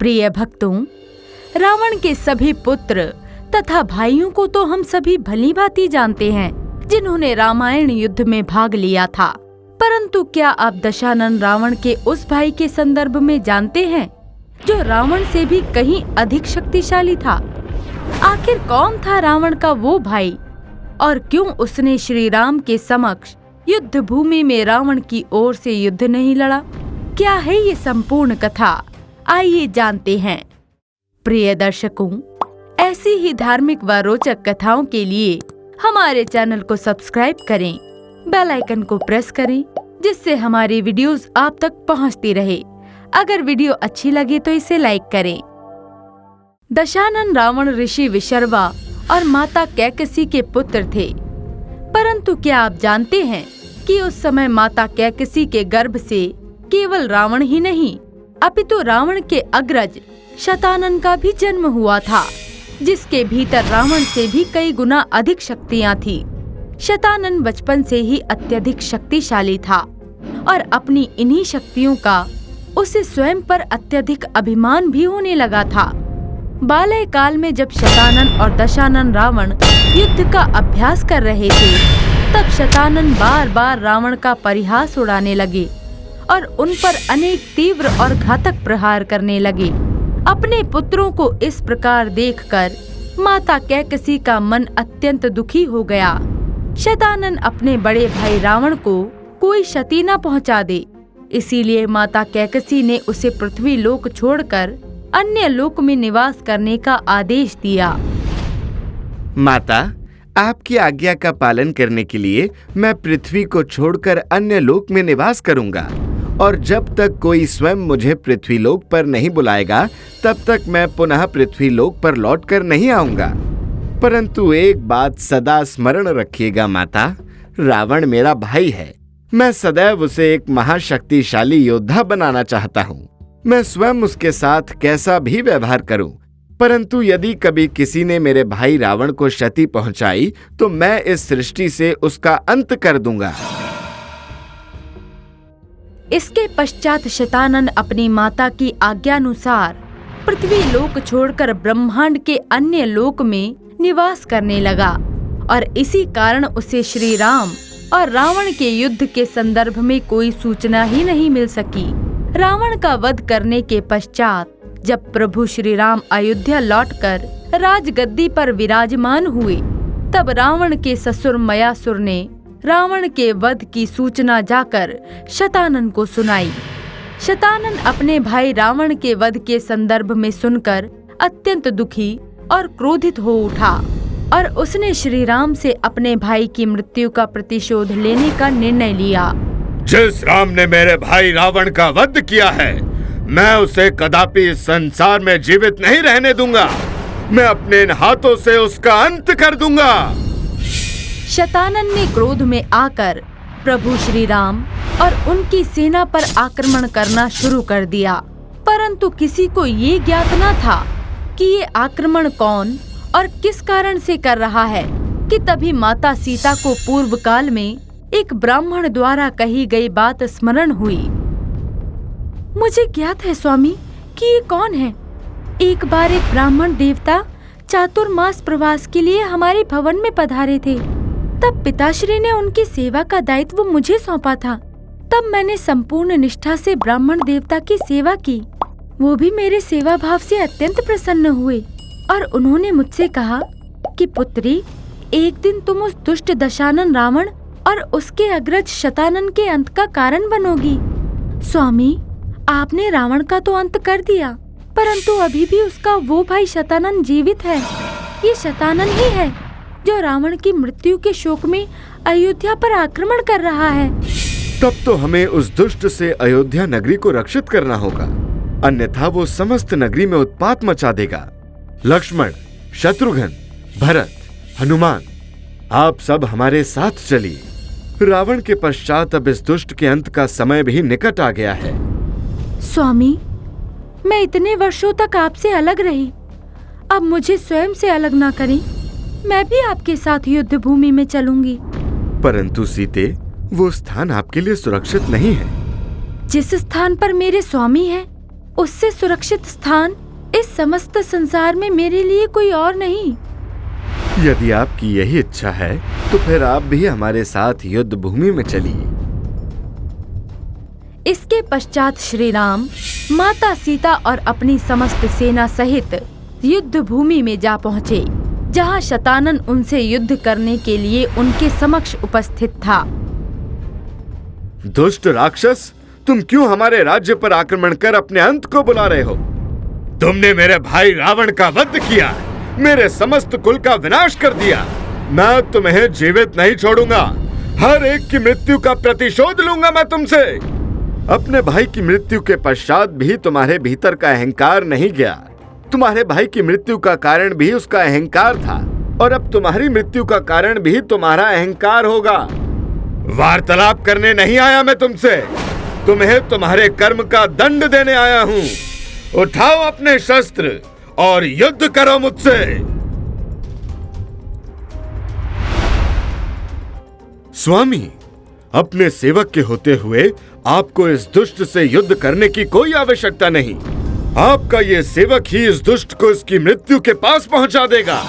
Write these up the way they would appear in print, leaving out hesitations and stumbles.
प्रिय भक्तों, रावण के सभी पुत्र तथा भाइयों को तो हम सभी भली भांति जानते हैं, जिन्होंने रामायण युद्ध में भाग लिया था। परंतु क्या आप दशानन रावण के उस भाई के संदर्भ में जानते हैं जो रावण से भी कहीं अधिक शक्तिशाली था? आखिर कौन था रावण का वो भाई और क्यों उसने श्री राम के समक्ष युद्ध भूमि में रावण की ओर से युद्ध नहीं लड़ा? क्या है ये संपूर्ण कथा? आइए जानते हैं। प्रिय दर्शकों, ऐसी ही धार्मिक व रोचक कथाओं के लिए हमारे चैनल को सब्सक्राइब करें, बेल आइकन को प्रेस करें, जिससे हमारी वीडियोस आप तक पहुंचती रहे। अगर वीडियो अच्छी लगे तो इसे लाइक करें। दशानन रावण ऋषि विशर्वा और माता कैकसी के पुत्र थे। परंतु क्या आप जानते हैं कि उस समय माता कैकसी के गर्भ से केवल रावण ही नहीं, अपितु रावण के अग्रज शतानन का भी जन्म हुआ था, जिसके भीतर रावण से भी कई गुना अधिक शक्तियां थी। शतानन बचपन से ही अत्यधिक शक्तिशाली था और अपनी इन्हीं शक्तियों का उसे स्वयं पर अत्यधिक अभिमान भी होने लगा था। बाल्य काल में जब शतानन और दशानन रावण युद्ध का अभ्यास कर रहे थे, तब शतानन बार बार रावण का परिहास उड़ाने लगे और उन पर अनेक तीव्र और घातक प्रहार करने लगे। अपने पुत्रों को इस प्रकार देखकर माता कैकसी का मन अत्यंत दुखी हो गया। शतानन अपने बड़े भाई रावण को कोई क्षति न पहुंचा दे, इसीलिए माता कैकसी ने उसे पृथ्वी लोक छोड़कर अन्य लोक में निवास करने का आदेश दिया। माता, आपकी आज्ञा का पालन करने के लिए मैं पृथ्वी को छोड़कर अन्य लोक में निवास करूंगा, और जब तक कोई स्वयं मुझे पृथ्वी लोक पर नहीं बुलाएगा, तब तक मैं पुनः पृथ्वी लोक पर लौटकर नहीं आऊंगा। परंतु एक बात सदा स्मरण रखिएगा माता, रावण मेरा भाई है। मैं सदैव उसे एक महाशक्तिशाली योद्धा बनाना चाहता हूँ। मैं स्वयं उसके साथ कैसा भी व्यवहार करूं, परंतु यदि कभी किसी ने मेरे भाई रावण को क्षति पहुंचाई तो मैं इस सृष्टि से उसका अंत कर दूंगा। इसके पश्चात शतानन अपनी माता की आज्ञानुसार पृथ्वी लोक छोड़कर ब्रह्मांड के अन्य लोक में निवास करने लगा, और इसी कारण उसे श्री राम और रावण के युद्ध के संदर्भ में कोई सूचना ही नहीं मिल सकी। रावण का वध करने के पश्चात जब प्रभु श्री राम अयोध्या लौटकर राजगद्दी पर विराजमान हुए, तब रावण के ससुर मयासुर ने रावण के वध की सूचना जाकर शतानन को सुनाई। शतानन अपने भाई रावण के वध के संदर्भ में सुनकर अत्यंत दुखी और क्रोधित हो उठा, और उसने श्री राम से अपने भाई की मृत्यु का प्रतिशोध लेने का निर्णय लिया। जिस राम ने मेरे भाई रावण का वध किया है, मैं उसे कदापि इस संसार में जीवित नहीं रहने दूंगा। मैं अपने इन हाथों से उसका अंत कर दूंगा। शतानन ने क्रोध में आकर प्रभु श्री राम और उनकी सेना पर आक्रमण करना शुरू कर दिया, परंतु किसी को ये ज्ञात न था कि ये आक्रमण कौन और किस कारण से कर रहा है, कि तभी माता सीता को पूर्व काल में एक ब्राह्मण द्वारा कही गई बात स्मरण हुई। मुझे ज्ञात है स्वामी कि ये कौन है। एक बार एक ब्राह्मण देवता चातुर्मास प्रवास के लिए हमारे भवन में पधारे थे। तब पिताश्री ने उनकी सेवा का दायित्व मुझे सौंपा था। तब मैंने संपूर्ण निष्ठा से ब्राह्मण देवता की सेवा की। वो भी मेरे सेवा भाव से अत्यंत प्रसन्न हुए और उन्होंने मुझसे कहा कि पुत्री, एक दिन तुम उस दुष्ट दशानन रावण और उसके अग्रज शतानन के अंत का कारण बनोगी। स्वामी, आपने रावण का तो अंत कर दिया, परंतु अभी भी उसका वो भाई शतानन जीवित है। ये शतानन ही है जो रावण की मृत्यु के शोक में अयोध्या पर आक्रमण कर रहा है। तब तो हमें उस दुष्ट से अयोध्या नगरी को रक्षित करना होगा, अन्यथा वो समस्त नगरी में उत्पात मचा देगा। लक्ष्मण, शत्रुघ्न, भरत, हनुमान, आप सब हमारे साथ चलिए। रावण के पश्चात अब इस दुष्ट के अंत का समय भी निकट आ गया है। स्वामी, मैं इतने वर्षों तक आपसे अलग रही, अब मुझे स्वयं से अलग ना करें। मैं भी आपके साथ युद्ध भूमि में चलूंगी। परंतु सीते, वो स्थान आपके लिए सुरक्षित नहीं है। जिस स्थान पर मेरे स्वामी हैं, उससे सुरक्षित स्थान इस समस्त संसार में मेरे लिए कोई और नहीं। यदि आपकी यही इच्छा है तो फिर आप भी हमारे साथ युद्ध भूमि में चलिए। इसके पश्चात श्री राम माता सीता और अपनी समस्त सेना सहित युद्ध भूमि में जा पहुँचे, जहाँ शतानन उनसे युद्ध करने के लिए उनके समक्ष उपस्थित था। दुष्ट राक्षस, तुम क्यों हमारे राज्य पर आक्रमण कर अपने अंत को बुला रहे हो? तुमने मेरे भाई रावण का वध किया, मेरे समस्त कुल का विनाश कर दिया। मैं तुम्हें जीवित नहीं छोड़ूंगा, हर एक की मृत्यु का प्रतिशोध लूंगा मैं तुमसे। अपने भाई की मृत्यु के पश्चात भी तुम्हारे भीतर का अहंकार नहीं गया। तुम्हारे भाई की मृत्यु का कारण भी उसका अहंकार था, और अब तुम्हारी मृत्यु का कारण भी तुम्हारा अहंकार होगा। वार्तालाप करने नहीं आया मैं तुमसे, तुम्हें तुम्हारे कर्म का दंड देने आया हूँ। उठाओ अपने शस्त्र और युद्ध करो मुझसे। स्वामी, अपने सेवक के होते हुए आपको इस दुष्ट से युद्ध करने की कोई आवश्यकता नहीं। आपका ये सेवक ही इस दुष्ट को इसकी मृत्यु के पास पहुंचा देगा।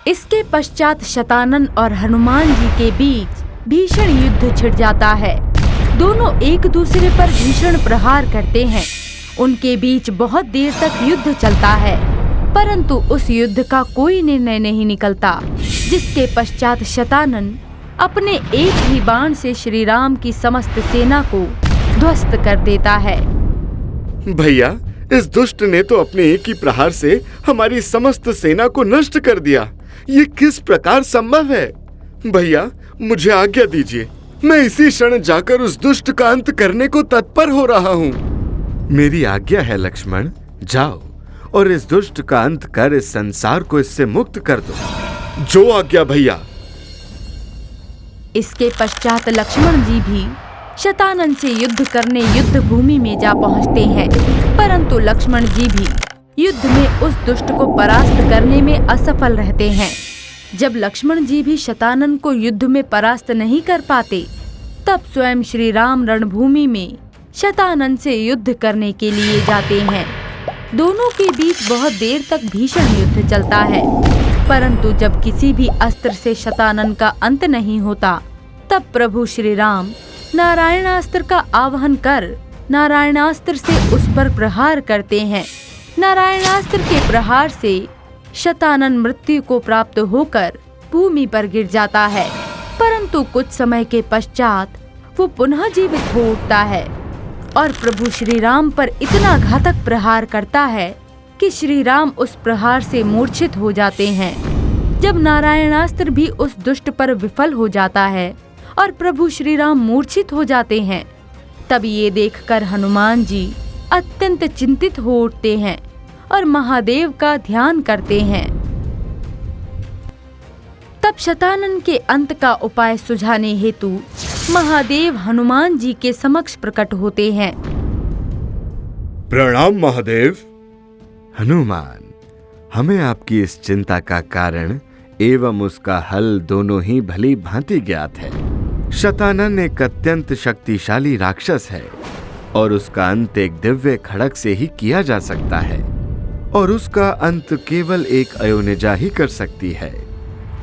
इसके पश्चात शतानन और हनुमान जी के बीच भीषण युद्ध छिड़ जाता है। दोनों एक दूसरे पर भीषण प्रहार करते हैं। उनके बीच बहुत देर तक युद्ध चलता है, परंतु उस युद्ध का कोई निर्णय नहीं निकलता, जिसके पश्चात शतानन अपने एक ही बाण से श्री राम की समस्त सेना को ध्वस्त कर देता है। भैया, इस दुष्ट ने तो अपने एक ही प्रहार से हमारी समस्त सेना को नष्ट कर दिया। ये किस प्रकार संभव है? भैया, मुझे आज्ञा दीजिए, मैं इसी क्षण जाकर उस दुष्ट का अंत करने को तत्पर हो रहा हूँ। मेरी आज्ञा है लक्ष्मण, जाओ और इस दुष्ट का अंत कर इस संसार को इससे मुक्त कर दो। जो आज्ञा भैया। इसके पश्चात लक्ष्मण जी भी शतानन से युद्ध करने युद्ध भूमि में जा पहुंचते हैं, परंतु लक्ष्मण जी भी युद्ध में उस दुष्ट को परास्त करने में असफल रहते हैं। जब लक्ष्मण जी भी शतानन को युद्ध में परास्त नहीं कर पाते, तब स्वयं श्री राम रणभूमि में शतानन से युद्ध करने के लिए जाते हैं। दोनों के बीच बहुत देर तक भीषण युद्ध चलता है, परंतु जब किसी भी अस्त्र से शतानन का अंत नहीं होता, तब प्रभु श्री राम नारायणास्त्र का आवाहन कर नारायणास्त्र से उस पर प्रहार करते हैं। नारायणास्त्र के प्रहार से शतानन मृत्यु को प्राप्त होकर भूमि पर गिर जाता है, परंतु कुछ समय के पश्चात वो पुनः जीवित हो उठता है और प्रभु श्री राम पर इतना घातक प्रहार करता है कि श्री राम उस प्रहार से मूर्छित हो जाते हैं। जब नारायणास्त्र भी उस दुष्ट पर विफल हो जाता है और प्रभु श्री राम मूर्छित हो जाते हैं, तब ये देखकर हनुमान जी अत्यंत चिंतित हो उठते हैं और महादेव का ध्यान करते हैं। तब शतानन के अंत का उपाय सुझाने हेतु महादेव हनुमान जी के समक्ष प्रकट होते हैं। प्रणाम महादेव। हनुमान, हमें आपकी इस चिंता का कारण एवं उसका हल दोनों ही भली भांति ज्ञात है। शतानन एक अत्यंत शक्तिशाली राक्षस है और उसका अंत एक दिव्य खड्ग से ही किया जा सकता है, और उसका अंत केवल एक अयोनिजा ही कर सकती है,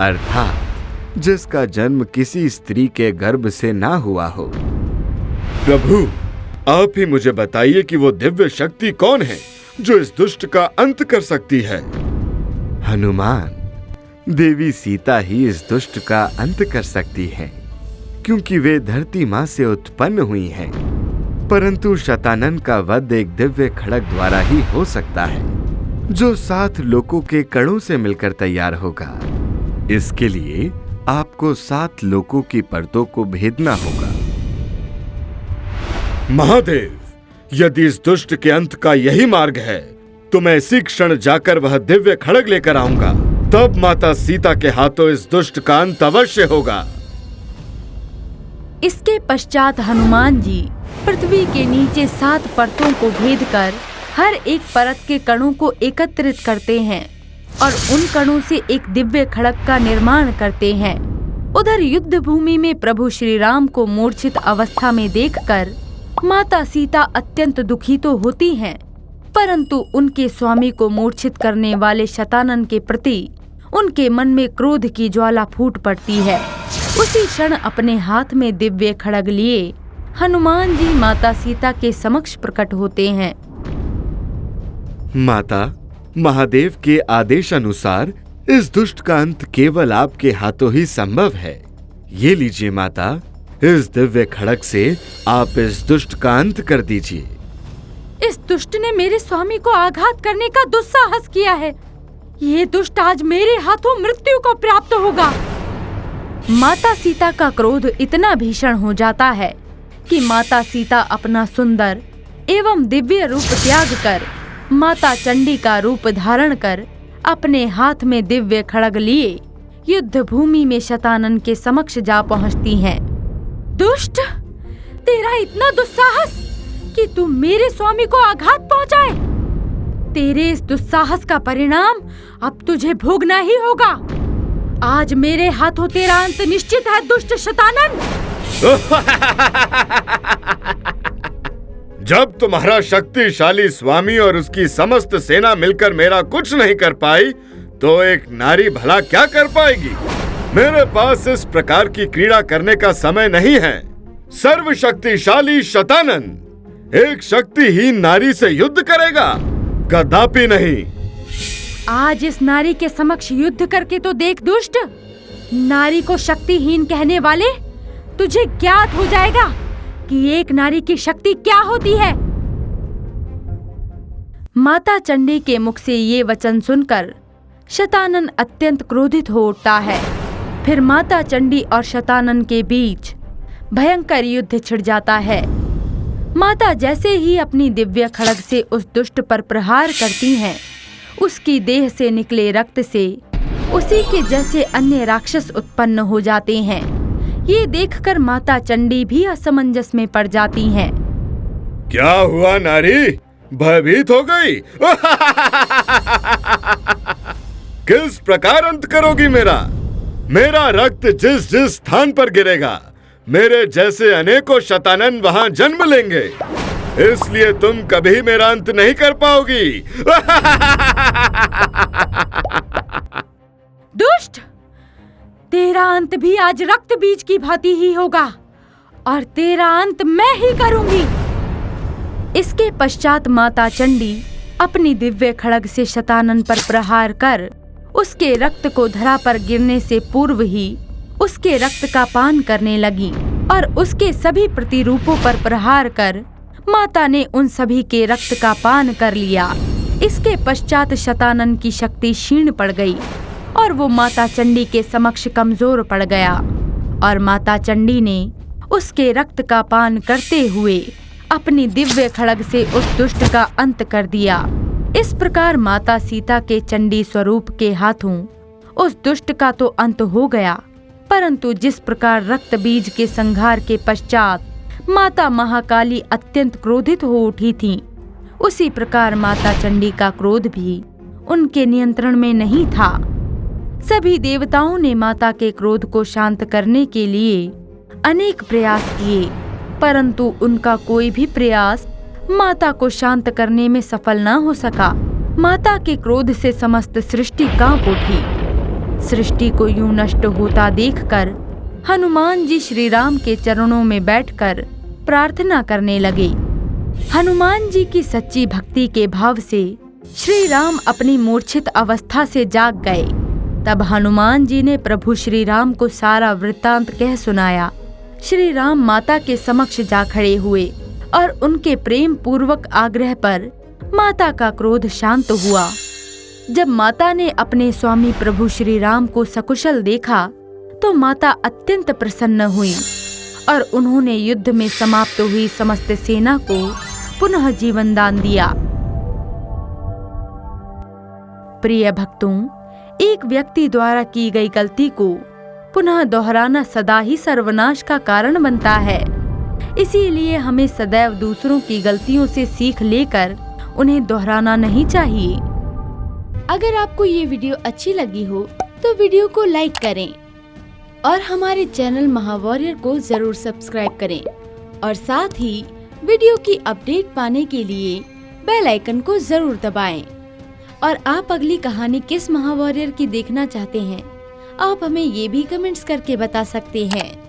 अर्थात जिसका जन्म किसी स्त्री के गर्भ से ना हुआ हो। प्रभु, आप ही मुझे बताइए कि वो दिव्य शक्ति कौन है जो इस दुष्ट का अंत कर सकती है। हनुमान, देवी सीता ही इस दुष्ट का अंत कर सकती है, क्योंकि वे धरती माँ से उत्पन्न हुई हैं। परंतु शतानन का वध एक दिव्य खड्ग द्वारा ही हो सकता है, जो 7 लोकों के कणों से मिलकर तैयार होगा। इसके लिए आपको 7 लोकों की परतों को भेदना होगा। महादेव, यदि इस दुष्ट के अंत का यही मार्ग है, तो मैं इसी क्षण जाकर वह दिव्य खड्ग लेकर आऊंगा। तब माता सीता के हाथों इस दुष्ट का अंत अवश्य होगा। इसके पश्चात हनुमान जी पृथ्वी के नीचे 7 परतों को भेदकर हर एक परत के कणों को एकत्रित करते हैं और उन कणों से एक दिव्य खड्ग का निर्माण करते हैं। उधर युद्ध भूमि में प्रभु श्री राम को मूर्छित अवस्था में देखकर माता सीता अत्यंत दुखी तो होती हैं, परंतु उनके स्वामी को मूर्छित करने वाले शतानन के प्रति उनके मन में क्रोध की ज्वाला फूट पड़ती है। उसी क्षण अपने हाथ में दिव्य खड्ग लिए हनुमान जी माता सीता के समक्ष प्रकट होते हैं। माता, महादेव के आदेश अनुसार इस दुष्ट का अंत केवल आपके हाथों ही संभव है। ये लीजिए माता, इस दिव्य खड्ग से आप इस दुष्ट का अंत कर दीजिए। इस दुष्ट ने मेरे स्वामी को आघात करने का दुस्साहस किया है। ये दुष्ट आज मेरे हाथों मृत्यु को प्राप्त होगा। माता सीता का क्रोध इतना भीषण हो जाता है कि माता सीता अपना सुंदर एवं दिव्य रूप त्याग कर माता चंडी का रूप धारण कर अपने हाथ में दिव्य खड्ग लिए युद्ध भूमि में शतानन के समक्ष जा पहुंचती हैं। दुष्ट, तेरा इतना दुस्साहस कि तू मेरे स्वामी को आघात पहुंचाए। तेरे इस दुस्साहस का परिणाम अब तुझे भोगना ही होगा। आज मेरे हाथों तेरा अंत निश्चित है, दुष्ट शतानन। जब तुम्हारा शक्तिशाली स्वामी और उसकी समस्त सेना मिलकर मेरा कुछ नहीं कर पाई, तो एक नारी भला क्या कर पाएगी। मेरे पास इस प्रकार की क्रीड़ा करने का समय नहीं है। सर्वशक्तिशाली शतानन एक शक्तिहीन नारी से युद्ध करेगा, कदापि नहीं। आज इस नारी के समक्ष युद्ध करके तो देख दुष्ट। नारी को शक्तिहीन कहने वाले, तुझे ज्ञात हो जाएगा कि एक नारी की शक्ति क्या होती है। माता चंडी के मुख से ये वचन सुनकर शतानन अत्यंत क्रोधित हो उठता है। फिर माता चंडी और शतानन के बीच भयंकर युद्ध छिड़ जाता है। माता जैसे ही अपनी दिव्य खड्ग से उस दुष्ट पर प्रहार करती हैं, उसकी देह से निकले रक्त से उसी के जैसे अन्य राक्षस उत्पन्न हो जाते हैं। ये देखकर माता चंडी भी असमंजस में पड़ जाती हैं। क्या हुआ नारी, भयभीत हो गई? किस प्रकार अंत करोगी मेरा? मेरा रक्त जिस जिस स्थान पर गिरेगा, मेरे जैसे अनेकों शतानन वहां जन्म लेंगे, इसलिए तुम कभी मेरा अंत नहीं कर पाओगी। दुष्ट, तेरा अंत भी आज रक्त बीज की भांति ही होगा और तेरा अंत मैं ही करूंगी। इसके पश्चात माता चंडी अपनी दिव्य खड्ग से शतानन पर प्रहार कर उसके रक्त को धरा पर गिरने से पूर्व ही उसके रक्त का पान करने लगी और उसके सभी प्रतिरूपों पर प्रहार कर माता ने उन सभी के रक्त का पान कर लिया। इसके पश्चात शतानन की शक्ति क्षीण पड़ गई और वो माता चंडी के समक्ष कमजोर पड़ गया और माता चंडी ने उसके रक्त का पान करते हुए अपनी दिव्य खड्ग से उस दुष्ट का अंत कर दिया। इस प्रकार माता सीता के चंडी स्वरूप के हाथों उस दुष्ट का तो अंत हो गया, परंतु जिस प्रकार रक्त बीज के संहार के पश्चात माता महाकाली अत्यंत क्रोधित हो उठी थीं, उसी प्रकार माता चंडी का क्रोध भी उनके नियंत्रण में नहीं था। सभी देवताओं ने माता के क्रोध को शांत करने के लिए अनेक प्रयास किए, परंतु उनका कोई भी प्रयास माता को शांत करने में सफल न हो सका। माता के क्रोध से समस्त सृष्टि कांप उठी। सृष्टि को यूं नष्ट होता देखकर हनुमान जी श्री राम के चरणों में बैठकर प्रार्थना करने लगे। हनुमान जी की सच्ची भक्ति के भाव से श्री राम अपनी मूर्छित अवस्था से जाग गए। तब हनुमान जी ने प्रभु श्री राम को सारा वृत्तांत कह सुनाया। श्री राम माता के समक्ष जा खड़े हुए और उनके प्रेम पूर्वक आग्रह पर माता का क्रोध शांत हुआ। जब माता ने अपने स्वामी प्रभु श्री राम को सकुशल देखा तो माता अत्यंत प्रसन्न हुई और उन्होंने युद्ध में समाप्त हुई समस्त सेना को पुनः जीवन दान दिया। प्रिय भक्तों, एक व्यक्ति द्वारा की गई गलती को पुनः दोहराना सदा ही सर्वनाश का कारण बनता है। इसीलिए हमें सदैव दूसरों की गलतियों से सीख लेकर उन्हें दोहराना नहीं चाहिए। अगर आपको ये वीडियो अच्छी लगी हो तो वीडियो को लाइक करें और हमारे चैनल महावॉरियर को जरूर सब्सक्राइब करें और साथ ही वीडियो की अपडेट पाने के लिए बेल आइकन को जरूर दबाएं। और आप अगली कहानी किस महावॉरियर की देखना चाहते हैं, आप हमें ये भी कमेंट्स करके बता सकते हैं।